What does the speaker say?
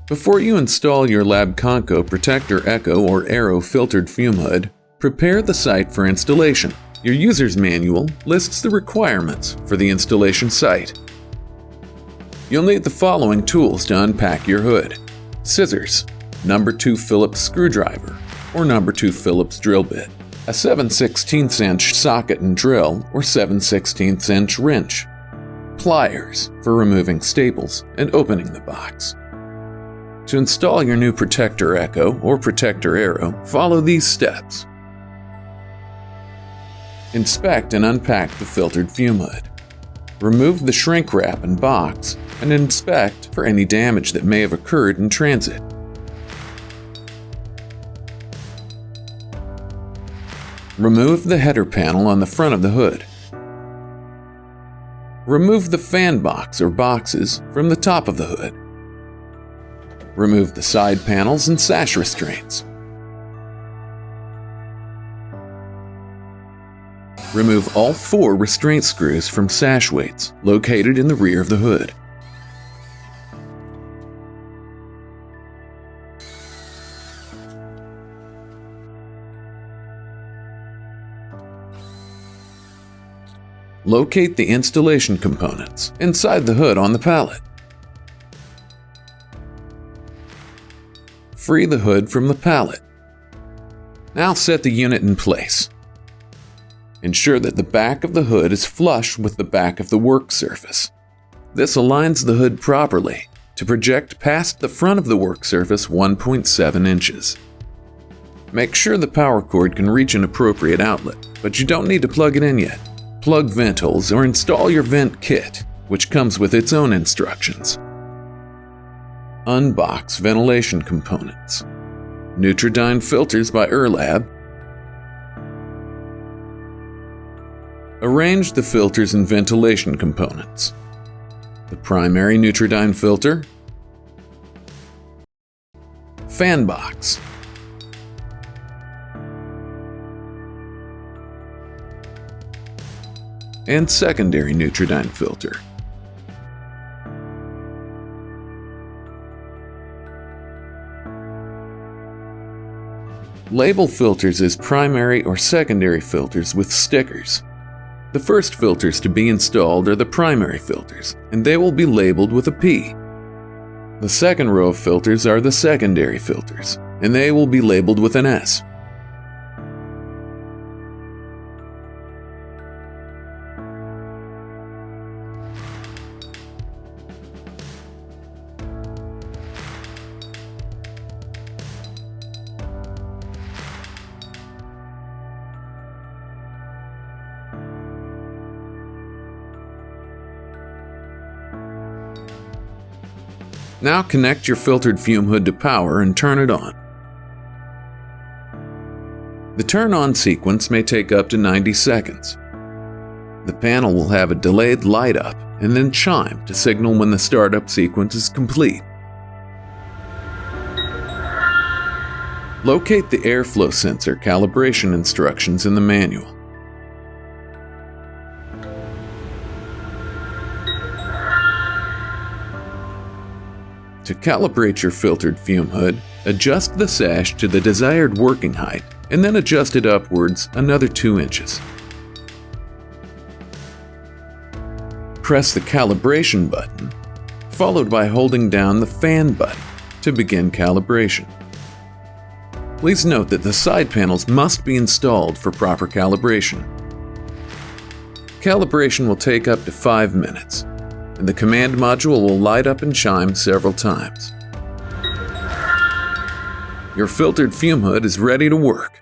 Before you install your Labconco Protector Echo or Airo filtered fume hood, prepare the site for installation. Your user's manual lists the requirements for the installation site. You'll need the following tools to unpack your hood: scissors, number 2 Phillips screwdriver or number 2 Phillips drill bit, a 7/16 inch socket and drill or 7/16 inch wrench, pliers for removing staples and opening the box. To install your new Protector Echo or Protector Airo, follow these steps. Inspect and unpack the filtered fume hood. Remove the shrink wrap and box and inspect for any damage that may have occurred in transit. Remove the header panel on the front of the hood. Remove the fan box or boxes from the top of the hood. Remove the side panels and sash restraints. Remove all 4 restraint screws from sash weights located in the rear of the hood. Locate the installation components inside the hood on the pallet. Free the hood from the pallet. Now set the unit in place. Ensure that the back of the hood is flush with the back of the work surface. This aligns the hood properly to project past the front of the work surface 1.7 inches. Make sure the power cord can reach an appropriate outlet, but you don't need to plug it in yet. Plug vent holes or install your vent kit, which comes with its own instructions. Unbox ventilation components. Neutrodine filters by Lab. Arrange the filters and ventilation components. The primary Neutrodine filter, fan box, and secondary Neutrodine filter. Label filters as primary or secondary filters with stickers. The first filters to be installed are the primary filters, and they will be labeled with a P. The second row of filters are the secondary filters, and they will be labeled with an S. Now connect your filtered fume hood to power and turn it on. The turn-on sequence may take up to 90 seconds. The panel will have a delayed light up and then chime to signal when the startup sequence is complete. Locate the airflow sensor calibration instructions in the manual. To calibrate your filtered fume hood, adjust the sash to the desired working height and then adjust it upwards another 2 inches. Press the calibration button, followed by holding down the fan button to begin calibration. Please note that the side panels must be installed for proper calibration. Calibration will take up to 5 minutes. And the command module will light up and chime several times. Your filtered fume hood is ready to work.